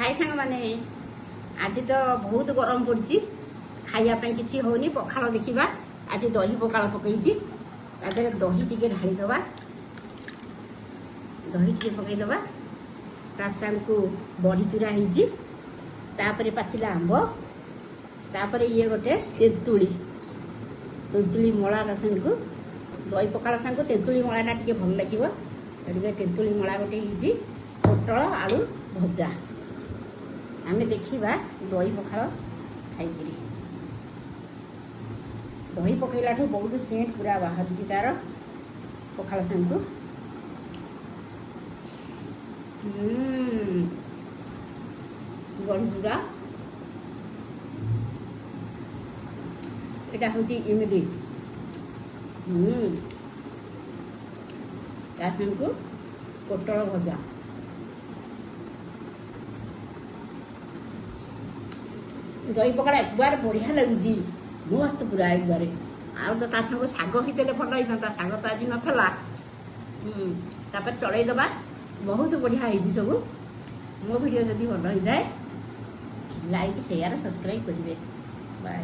हाय सांग माने आज तो बहुत गरम पड़ी खाइबा किसी होनी पखाड़ देखा आज दही पखाड़ पकईची दही टी ढालीदबा दही टी पकईदबा साल को बड़ी चूरा होपर पाचिला आंब तापर ये गोटे तेंतुली तेंतुली मला रसन को दही पखाड़ सांग तेंतुली मलाटा टे भल लगे तेंतुली मला गोटे पोटल आलू भजा आम देखा दही पखाड़ खाई दही पकईला बहुत सेंट पूरा बाहर तार पखाड़ सांग को बड़ी चूरा यहाँ हूँ इमली सांग को पोटल भजा दही पकड़ा एक बार बढ़िया लगुच मस्त पूरा एक बार तो सांग शाग होते भल होता शाग तो आज नाला तापर चलईदबा बहुत बढ़िया है सब मो वीडियो जदि भल होता है लाइक शेयर सब्सक्राइब करेंगे बाय।